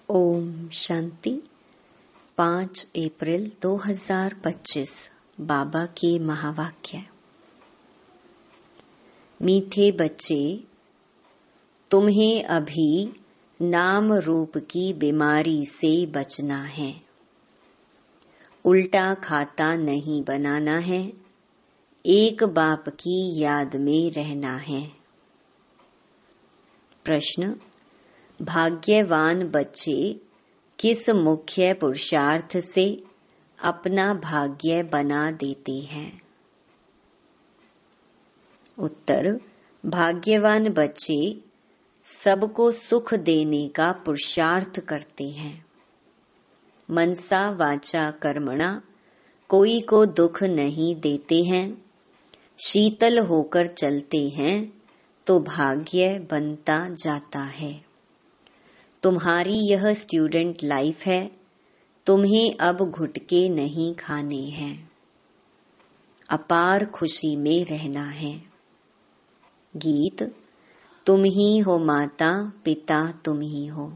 ओम शांति। 5 अप्रैल 2025 बाबा के महावाक्य। मीठे बच्चे, तुम्हें अभी नाम रूप की बीमारी से बचना है। उल्टा खाता नहीं बनाना है। एक बाप की याद में रहना है। प्रश्न: भाग्यवान बच्चे किस मुख्य पुरुषार्थ से अपना भाग्य बना देते हैं? उत्तर: भाग्यवान बच्चे सबको सुख देने का पुरुषार्थ करते हैं। मनसा वाचा कर्मणा कोई को दुख नहीं देते हैं। शीतल होकर चलते हैं तो भाग्य बनता जाता है। तुम्हारी यह स्टूडेंट लाइफ है। तुम्हें अब घुटके नहीं खाने हैं। अपार खुशी में रहना है। गीत: तुम ही हो माता पिता, तुम ही हो।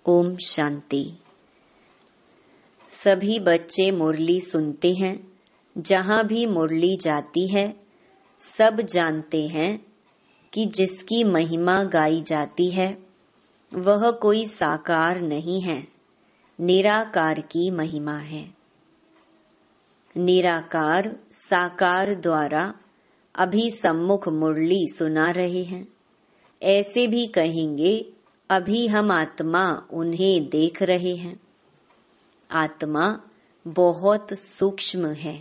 ओम शांति। सभी बच्चे मुरली सुनते हैं। जहां भी मुरली जाती है, सब जानते हैं कि जिसकी महिमा गाई जाती है वह कोई साकार नहीं है, निराकार की महिमा है। निराकार साकार द्वारा अभी सम्मुख मुरली सुना रहे हैं। ऐसे भी कहेंगे अभी हम आत्मा उन्हें देख रहे हैं। आत्मा बहुत सूक्ष्म है,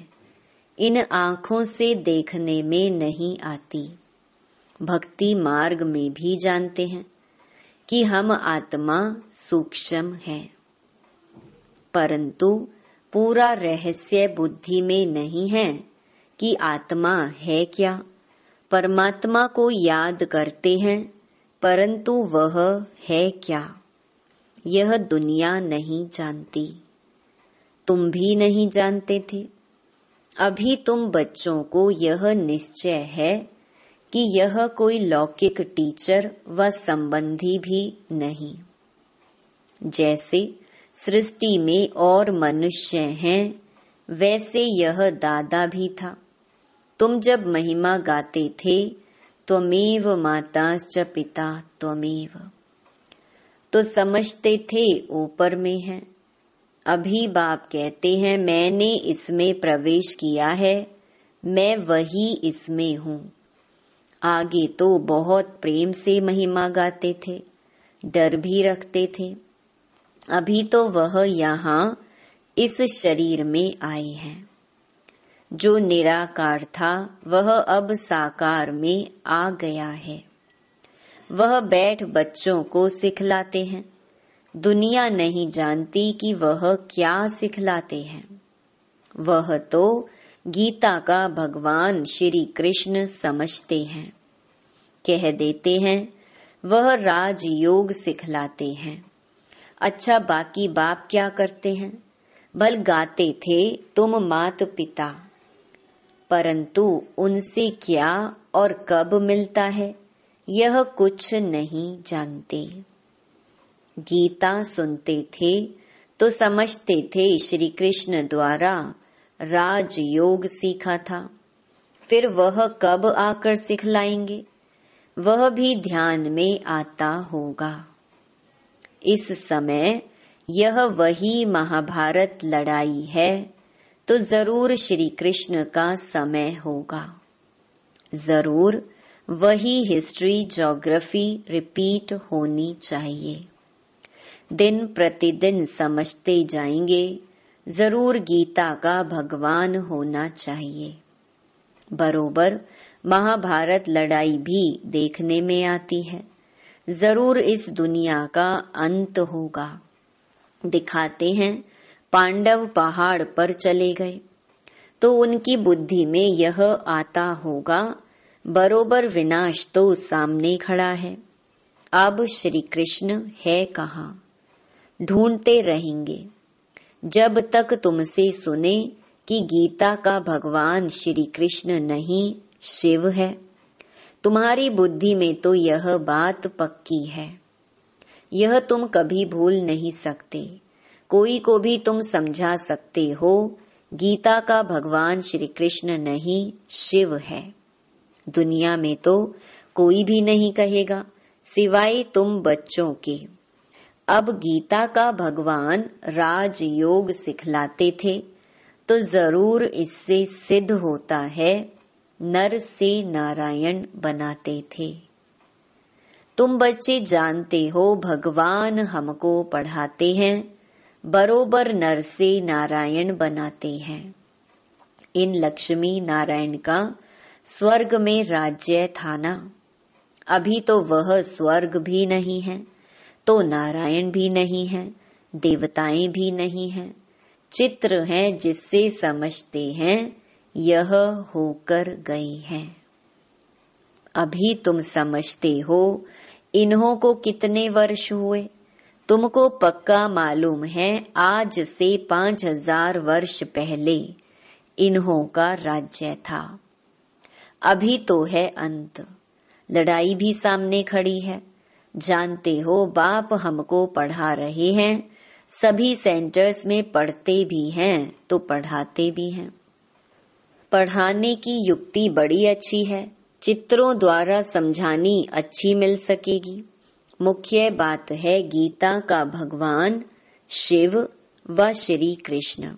इन आँखों से देखने में नहीं आती। भक्ति मार्ग में भी जानते हैं कि हम आत्मा सूक्ष्म है, परंतु पूरा रहस्य बुद्धि में नहीं है कि आत्मा है क्या। परमात्मा को याद करते हैं, परंतु वह है क्या, यह दुनिया नहीं जानती। तुम भी नहीं जानते थे। अभी तुम बच्चों को यह निश्चय है कि यह कोई लौकिक टीचर व संबंधी भी नहीं। जैसे सृष्टि में और मनुष्य हैं, वैसे यह दादा भी था। तुम जब महिमा गाते थे, त्वमेव माताश्च पिता त्वमेव, तो समझते थे ऊपर में है। अभी बाप कहते हैं मैंने इसमें प्रवेश किया है, मैं वही इसमें हूँ। आगे तो बहुत प्रेम से महिमा गाते थे, डर भी रखते थे। अभी तो वह यहाँ इस शरीर में आए हैं। जो निराकार था वह अब साकार में आ गया है। वह बैठ बच्चों को सिखलाते हैं। दुनिया नहीं जानती कि वह क्या सिखलाते हैं। वह तो गीता का भगवान श्री कृष्ण समझते हैं। कह देते हैं वह राजयोग सिखलाते हैं। अच्छा, बाकी बाप क्या करते हैं? भल गाते थे तुम मात पिता, परंतु उनसे क्या और कब मिलता है यह कुछ नहीं जानते। गीता सुनते थे तो समझते थे श्री कृष्ण द्वारा राजयोग सीखा था। फिर वह कब आकर सिखलाएंगे, वह भी ध्यान में आता होगा। इस समय यह वही महाभारत लड़ाई है, तो जरूर श्री कृष्ण का समय होगा। जरूर वही हिस्ट्री ज्योग्राफी रिपीट होनी चाहिए। दिन प्रतिदिन समझते जाएंगे। जरूर गीता का भगवान होना चाहिए। बरोबर महाभारत लड़ाई भी देखने में आती है। जरूर इस दुनिया का अंत होगा। दिखाते हैं पांडव पहाड़ पर चले गए, तो उनकी बुद्धि में यह आता होगा बरोबर विनाश तो सामने खड़ा है। अब श्री कृष्ण है कहाँ? ढूंढते रहेंगे जब तक तुमसे सुने कि गीता का भगवान श्री कृष्ण नहीं शिव है। तुम्हारी बुद्धि में तो यह बात पक्की है। यह तुम कभी भूल नहीं सकते। कोई को भी तुम समझा सकते हो, गीता का भगवान श्री कृष्ण नहीं, शिव है। दुनिया में तो कोई भी नहीं कहेगा सिवाय तुम बच्चों के। अब गीता का भगवान राजयोग सिखलाते थे तो जरूर इससे सिद्ध होता है नर से नारायण बनाते थे। तुम बच्चे जानते हो भगवान हमको पढ़ाते हैं, बरोबर नर से नारायण बनाते हैं। इन लक्ष्मी नारायण का स्वर्ग में राज्य था ना, अभी तो वह स्वर्ग भी नहीं है, तो नारायण भी नहीं है, देवताएं भी नहीं हैं। चित्र है जिससे समझते हैं यह होकर गए हैं। अभी तुम समझते हो इन्हों को कितने वर्ष हुए। तुमको पक्का मालूम है आज से 5000 वर्ष पहले इन्हों का राज्य था। अभी तो है अंत, लड़ाई भी सामने खड़ी है। जानते हो बाप हमको पढ़ा रहे हैं, सभी सेंटर्स में पढ़ते भी हैं तो पढ़ाते भी हैं। पढ़ाने की युक्ति बड़ी अच्छी है, चित्रों द्वारा समझानी अच्छी मिल सकेगी। मुख्य बात है गीता का भगवान शिव व श्री कृष्ण।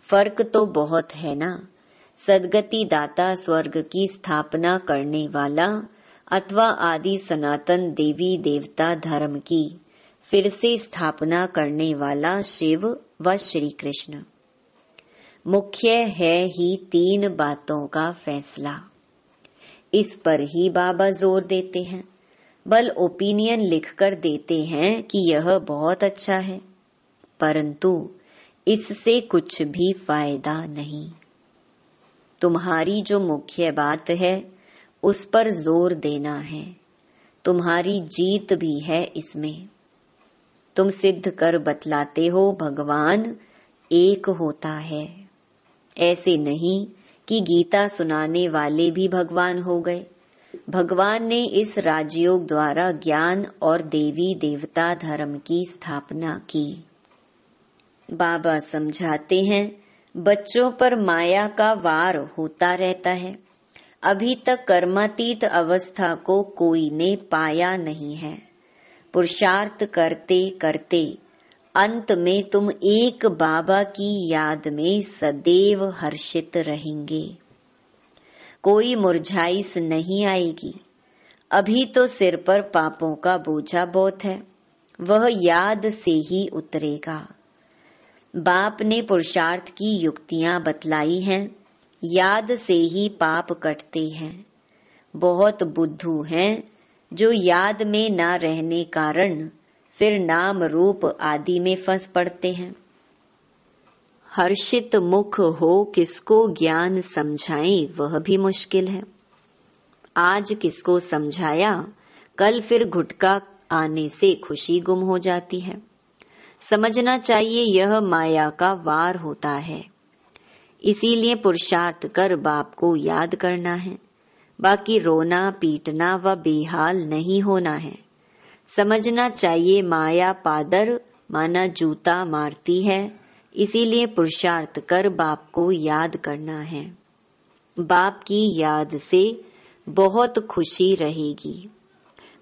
फर्क तो बहुत है ना। सदगति दाता स्वर्ग की स्थापना करने वाला अथवा आदि सनातन देवी देवता धर्म की फिर से स्थापना करने वाला शिव व श्री कृष्ण। मुख्य है ही 3 बातों का फैसला। इस पर ही बाबा जोर देते हैं। बल ओपिनियन लिखकर देते हैं कि यह बहुत अच्छा है, परंतु इससे कुछ भी फायदा नहीं। तुम्हारी जो मुख्य बात है उस पर जोर देना है। तुम्हारी जीत भी है इसमें। तुम सिद्ध कर बतलाते हो भगवान एक होता है। ऐसे नहीं कि गीता सुनाने वाले भी भगवान हो गए। भगवान ने इस राजयोग द्वारा ज्ञान और देवी देवता धर्म की स्थापना की। बाबा समझाते हैं बच्चों पर माया का वार होता रहता है। अभी तक कर्मातीत अवस्था को कोई ने पाया नहीं है। पुरुषार्थ करते करते अंत में तुम एक बाबा की याद में सदैव हर्षित रहेंगे। कोई मुरझाइश नहीं आएगी। अभी तो सिर पर पापों का बोझा बहुत है, वह याद से ही उतरेगा। बाप ने पुरुषार्थ की युक्तियां बतलाई हैं, याद से ही पाप कटते हैं। बहुत बुद्धू हैं जो याद में ना रहने कारण फिर नाम रूप आदि में फंस पड़ते हैं। हर्षित मुख हो किसको ज्ञान समझाएं वह भी मुश्किल है। आज किसको समझाया, कल फिर घुटका आने से खुशी गुम हो जाती है। समझना चाहिए यह माया का वार होता है। इसीलिए पुरुषार्थ कर बाप को याद करना है। बाकी रोना पीटना व बेहाल नहीं होना है। समझना चाहिए माया पादर माना जूता मारती है, इसीलिए पुरुषार्थ कर बाप को याद करना है। बाप की याद से बहुत खुशी रहेगी।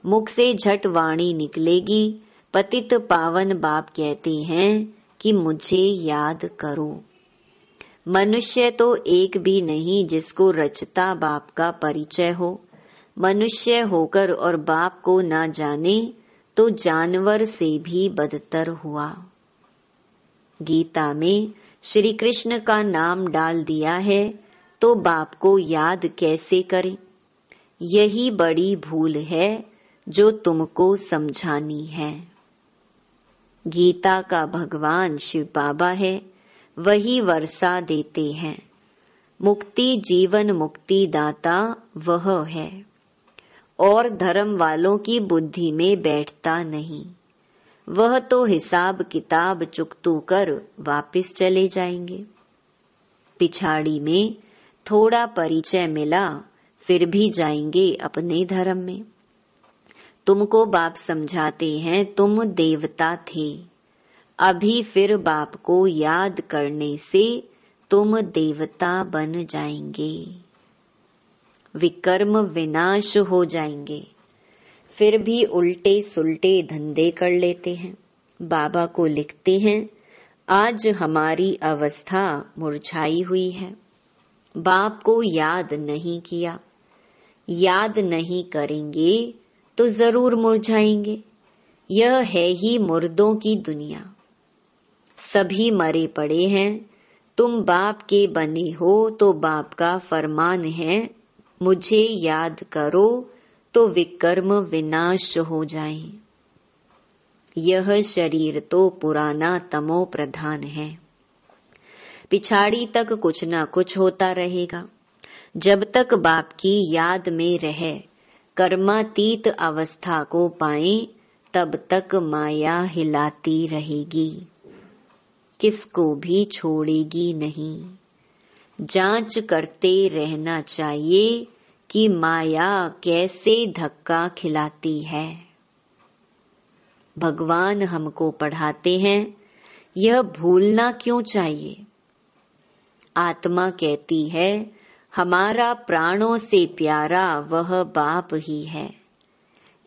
मुख से झट वाणी निकलेगी। पतित पावन बाप कहते हैं कि मुझे याद करो। मनुष्य तो एक भी नहीं जिसको रचता बाप का परिचय हो। मनुष्य होकर और बाप को ना जाने तो जानवर से भी बदतर हुआ। गीता में श्री कृष्ण का नाम डाल दिया है तो बाप को याद कैसे करें? यही बड़ी भूल है जो तुमको समझानी है। गीता का भगवान शिव बाबा है, वही वर्षा देते हैं। मुक्ति जीवन मुक्ति दाता वह है, और धर्म वालों की बुद्धि में बैठता नहीं। वह तो हिसाब किताब चुकतू कर वापिस चले जाएंगे। पिछाड़ी में थोड़ा परिचय मिला, फिर भी जाएंगे अपने धर्म में। तुमको बाप समझाते हैं तुम देवता थे, अभी फिर बाप को याद करने से तुम देवता बन जाएंगे, विकर्म विनाश हो जाएंगे। फिर भी उल्टे सुल्टे धंधे कर लेते हैं। बाबा को लिखते हैं, आज हमारी अवस्था मुरझाई हुई है, बाप को याद नहीं किया। याद नहीं करेंगे तो जरूर मुरझाएंगे। यह है ही मुर्दों की दुनिया, सभी मरे पड़े हैं। तुम बाप के बने हो तो बाप का फरमान है, मुझे याद करो तो विकर्म विनाश हो जाए। यह शरीर तो पुराना तमो प्रधान है, पिछाड़ी तक कुछ न कुछ होता रहेगा। जब तक बाप की याद में रहे, कर्मातीत अवस्था को पाए, तब तक माया हिलाती रहेगी, किसको भी छोड़ेगी नहीं। जांच करते रहना चाहिए कि माया कैसे धक्का खिलाती है। भगवान हमको पढ़ाते हैं, यह भूलना क्यों चाहिए। आत्मा कहती है, हमारा प्राणों से प्यारा वह बाप ही है।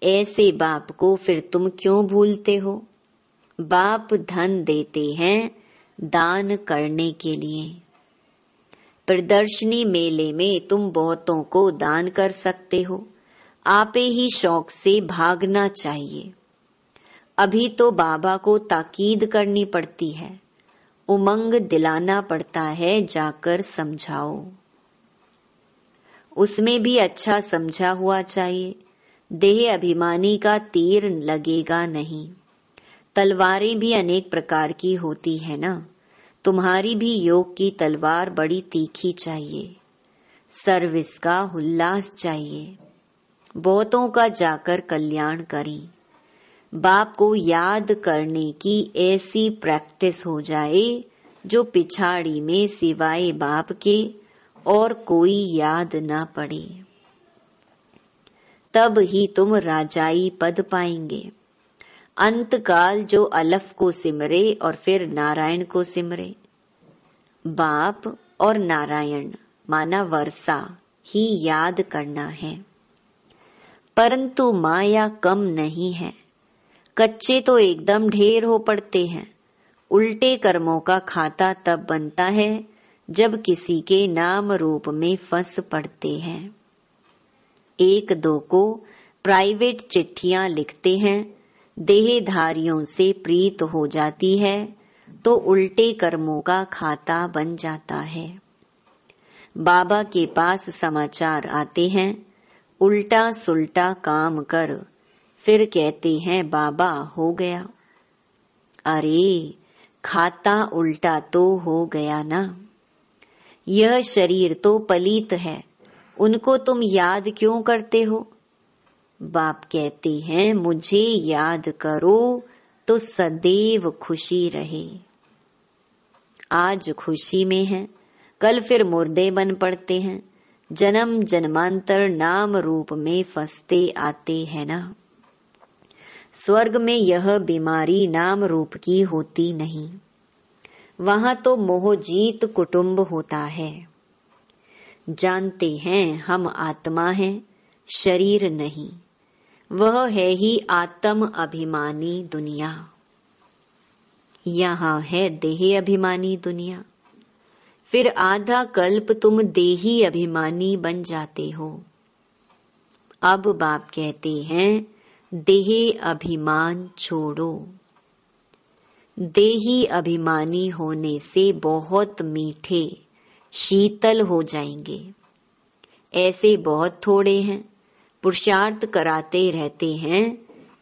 ऐसे बाप को फिर तुम क्यों भूलते हो। बाप धन देते हैं दान करने के लिए। प्रदर्शनी मेले में तुम बहुतों को दान कर सकते हो, आपे ही शौक से भागना चाहिए। अभी तो बाबा को ताकीद करनी पड़ती है, उमंग दिलाना पड़ता है, जाकर समझाओ। उसमें भी अच्छा समझा हुआ चाहिए। देह अभिमानी का तीर लगेगा नहीं। तलवारें भी अनेक प्रकार की होती है ना, तुम्हारी भी योग की तलवार बड़ी तीखी चाहिए। सर्विस का उल्लास चाहिए। बहुतों का जाकर कल्याण करें। बाप को याद करने की ऐसी प्रैक्टिस हो जाए जो पिछाड़ी में सिवाय बाप के और कोई याद ना पड़े। तब ही तुम राजाई पद पाएंगे। अंतकाल जो अलफ को सिमरे और फिर नारायण को सिमरे। बाप और नारायण माना वर्षा ही याद करना है। परंतु माया कम नहीं है। कच्चे तो एकदम ढेर हो पड़ते हैं। उल्टे कर्मों का खाता तब बनता है जब किसी के नाम रूप में फंस पड़ते हैं। एक दो को प्राइवेट चिट्ठियां लिखते हैं, देहधारियों से प्रीत हो जाती है तो उल्टे कर्मों का खाता बन जाता है। बाबा के पास समाचार आते हैं, उल्टा सुल्टा काम कर, फिर कहते हैं बाबा हो गया। अरे खाता उल्टा तो हो गया ना। यह शरीर तो पलीत है, उनको तुम याद क्यों करते हो। बाप कहते हैं मुझे याद करो तो सदैव खुशी रहे। आज खुशी में है, कल फिर मुर्दे बन पड़ते हैं। जन्म जन्मांतर नाम रूप में फंसते आते हैं ना। स्वर्ग में यह बीमारी नाम रूप की होती नहीं। वहां तो मोहजीत कुटुंब होता है। जानते हैं हम आत्मा हैं, शरीर नहीं। वह है ही आत्म अभिमानी दुनिया। यहाँ है देह अभिमानी दुनिया। फिर आधा कल्प तुम देही अभिमानी बन जाते हो। अब बाप कहते हैं देह अभिमान छोड़ो। देही अभिमानी होने से बहुत मीठे शीतल हो जाएंगे। ऐसे बहुत थोड़े हैं, पुरुषार्थ कराते रहते हैं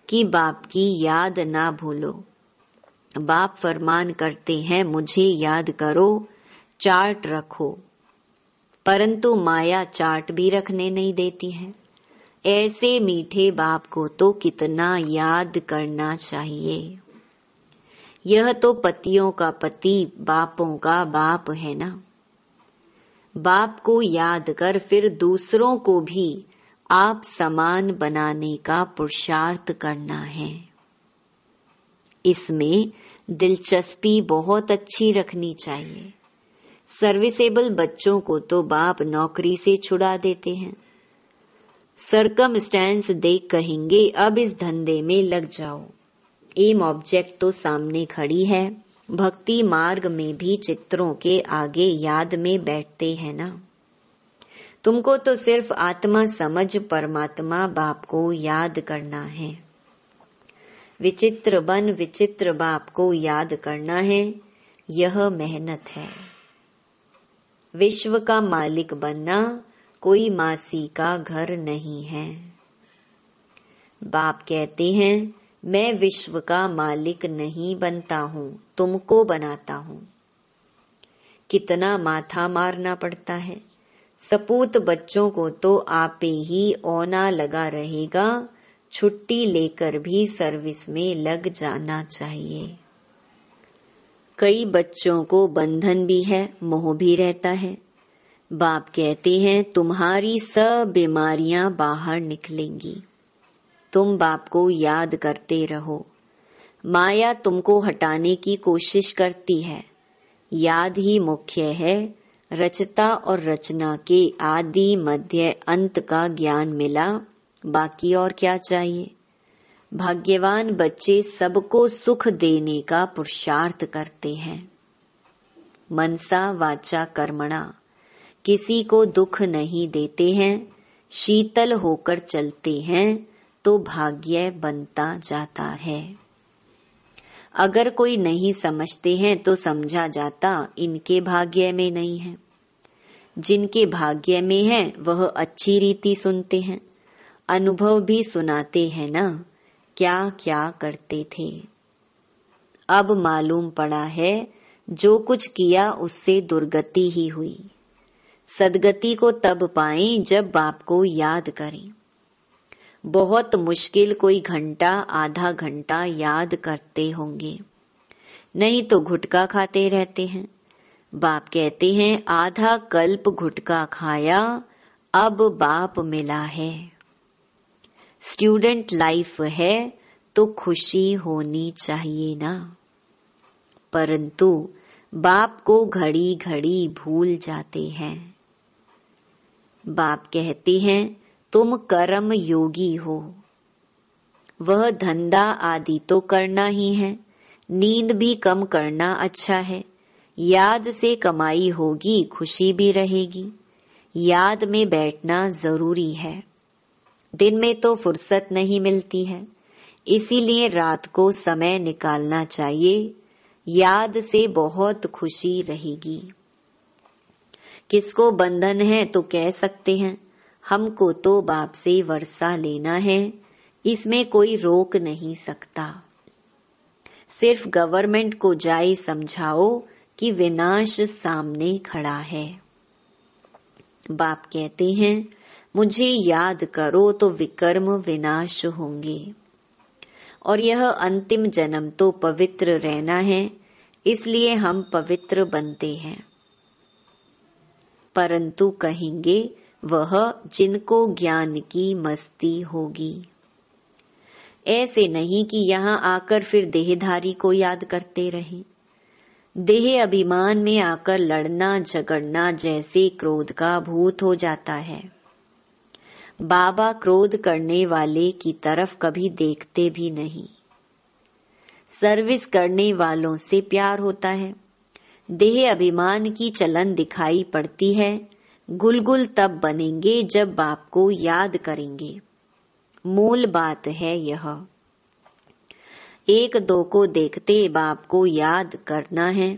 कि बाप की याद ना भूलो। बाप फरमान करते हैं मुझे याद करो, चार्ट रखो, परंतु माया चार्ट भी रखने नहीं देती है। ऐसे मीठे बाप को तो कितना याद करना चाहिए। यह तो पतियों का पति, बापों का बाप है ना। बाप को याद कर फिर दूसरों को भी आप समान बनाने का पुरुषार्थ करना है। इसमें दिलचस्पी बहुत अच्छी रखनी चाहिए। सर्विसेबल बच्चों को तो बाप नौकरी से छुड़ा देते हैं। सरकमस्टेंस देख कहेंगे अब इस धंधे में लग जाओ। एम ऑब्जेक्ट तो सामने खड़ी है। भक्ति मार्ग में भी चित्रों के आगे याद में बैठते हैं ना। तुमको तो सिर्फ आत्मा समझ परमात्मा बाप को याद करना है। विचित्र बन विचित्र बाप को याद करना है, यह मेहनत है। विश्व का मालिक बनना कोई मासी का घर नहीं है। बाप कहते हैं मैं विश्व का मालिक नहीं बनता हूँ, तुमको बनाता हूँ। कितना माथा मारना पड़ता है। सपूत बच्चों को तो आपे ही औना लगा रहेगा, छुट्टी लेकर भी सर्विस में लग जाना चाहिए। कई बच्चों को बंधन भी है, मोह भी रहता है। बाप कहते हैं तुम्हारी सब बीमारियां बाहर निकलेंगी। तुम बाप को याद करते रहो। माया तुमको हटाने की कोशिश करती है। याद ही मुख्य है। रचता और रचना के आदि मध्य अंत का ज्ञान मिला, बाकी और क्या चाहिए। भाग्यवान बच्चे सबको सुख देने का पुरुषार्थ करते हैं। मनसा वाचा कर्मणा, किसी को दुख नहीं देते हैं। शीतल होकर चलते हैं तो भाग्य बनता जाता है। अगर कोई नहीं समझते हैं तो समझा जाता इनके भाग्य में नहीं है। जिनके भाग्य में है वह अच्छी रीति सुनते हैं। अनुभव भी सुनाते हैं ना, क्या क्या करते थे। अब मालूम पड़ा है जो कुछ किया उससे दुर्गति ही हुई। सदगति को तब पाएं जब बाप को याद करें। बहुत मुश्किल कोई घंटा आधा घंटा याद करते होंगे, नहीं तो गुटखा खाते रहते हैं। बाप कहते हैं आधा कल्प गुटखा खाया, अब बाप मिला है। स्टूडेंट लाइफ है तो खुशी होनी चाहिए ना, परंतु बाप को घड़ी घड़ी भूल जाते हैं। बाप कहते हैं तुम कर्म योगी हो। वह धंधा आदि तो करना ही है, नींद भी कम करना अच्छा है। याद से कमाई होगी, खुशी भी रहेगी। याद में बैठना जरूरी है। दिन में तो फुर्सत नहीं मिलती है, इसीलिए रात को समय निकालना चाहिए। याद से बहुत खुशी रहेगी। किसको बंधन है तो कह सकते हैं हमको तो बाप से वर्षा लेना है, इसमें कोई रोक नहीं सकता। सिर्फ गवर्नमेंट को जाए समझाओ कि विनाश सामने खड़ा है। बाप कहते हैं मुझे याद करो तो विकर्म विनाश होंगे। और यह अंतिम जन्म तो पवित्र रहना है, इसलिए हम पवित्र बनते हैं। परंतु कहेंगे वह जिनको ज्ञान की मस्ती होगी। ऐसे नहीं कि यहाँ आकर फिर देहधारी को याद करते रहे। देह अभिमान में आकर लड़ना झगड़ना जैसे क्रोध का भूत हो जाता है। बाबा क्रोध करने वाले की तरफ कभी देखते भी नहीं। सर्विस करने वालों से प्यार होता है। देह अभिमान की चलन दिखाई पड़ती है। गुलगुल तब बनेंगे जब बाप को याद करेंगे। मूल बात है यह। एक दो को देखते बाप को याद करना है।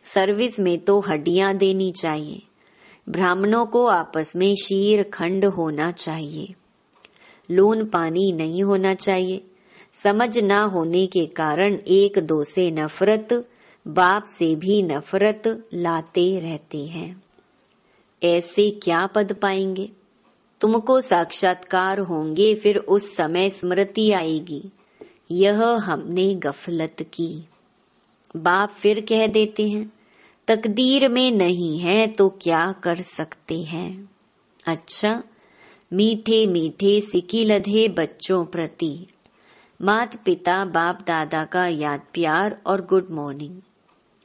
सर्विस में तो हड्डियां देनी चाहिए। ब्राह्मणों को आपस में शीर खंड होना चाहिए। लून पानी नहीं होना चाहिए। समझ ना होने के कारण एक दो से नफरत, बाप से भी नफरत लाते रहते हैं। ऐसे क्या पद पाएंगे। तुमको साक्षात्कार होंगे, फिर उस समय स्मृति आएगी यह हमने गफलत की। बाप फिर कह देते हैं तकदीर में नहीं है तो क्या कर सकते हैं। अच्छा, मीठे मीठे सिकिलधे बच्चों प्रति मात पिता बाप दादा का याद प्यार और गुड मॉर्निंग।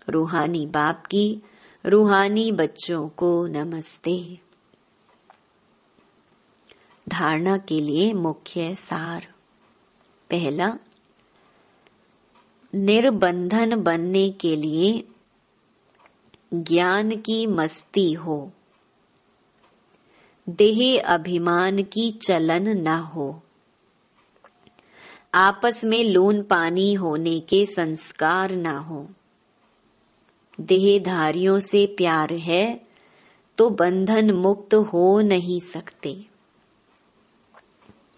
रूहानी बाप की रूहानी बच्चों को नमस्ते। धारणा के लिए मुख्य सार। पहला, निर्बंधन बनने के लिए ज्ञान की मस्ती हो, देह अभिमान की चलन न हो, आपस में लोन पानी होने के संस्कार न हो। देहधारियों से प्यार है तो बंधन मुक्त हो नहीं सकते।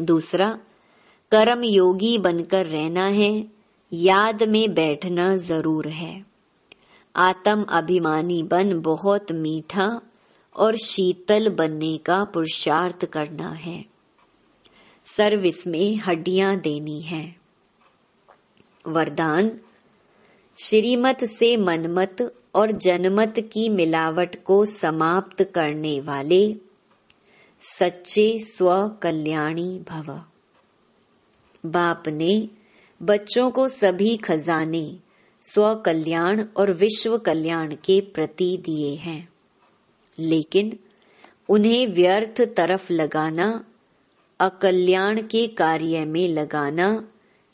दूसरा, कर्म योगी बनकर रहना है, याद में बैठना जरूर है। आत्म अभिमानी बन बहुत मीठा और शीतल बनने का पुरुषार्थ करना है। सर्विस में हड्डियां देनी है। वरदान, श्रीमत से मनमत और जनमत की मिलावट को समाप्त करने वाले सच्चे स्व कल्याणी भव। बाप ने बच्चों को सभी खजाने स्व कल्याण और विश्व कल्याण के प्रति दिए हैं, लेकिन उन्हें व्यर्थ तरफ लगाना, अकल्याण के कार्य में लगाना,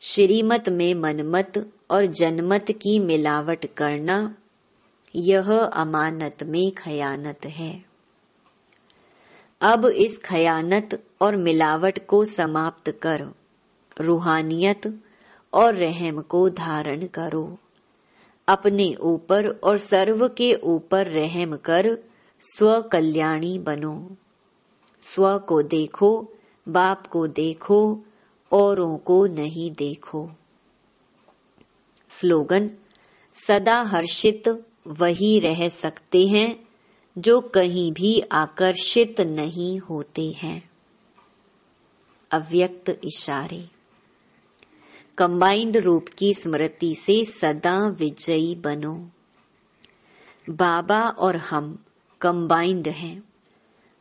श्रीमत में मनमत और जनमत की मिलावट करना, यह अमानत में खयानत है। अब इस खयानत और मिलावट को समाप्त कर रूहानियत और रहम को धारण करो। अपने ऊपर और सर्व के ऊपर रहम कर स्व कल्याणी बनो। स्व को देखो, बाप को देखो, औरों को नहीं देखो। स्लोगन, सदा हर्षित वही रह सकते हैं जो कहीं भी आकर्षित नहीं होते हैं। अव्यक्त इशारे। कंबाइंड रूप की स्मृति से सदा विजयी बनो। बाबा और हम कंबाइंड हैं।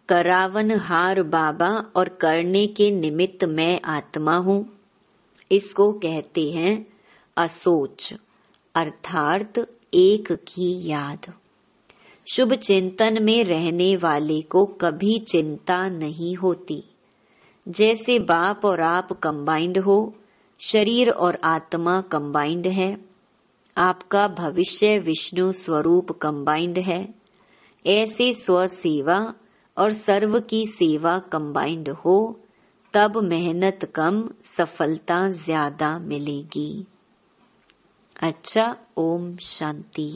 करावन हार बाबा और करने के निमित्त मैं आत्मा हूँ। इसको कहते हैं असोच, अर्थात एक की याद। शुभ चिंतन में रहने वाले को कभी चिंता नहीं होती। जैसे बाप और आप कंबाइंड हो, शरीर और आत्मा कंबाइंड है। आपका भविष्य विष्णु स्वरूप कंबाइंड है। ऐसे स्व सेवा और सर्व की सेवा कंबाइंड हो, तब मेहनत कम, सफलता ज्यादा मिलेगी। अच्छा, ओम शांति।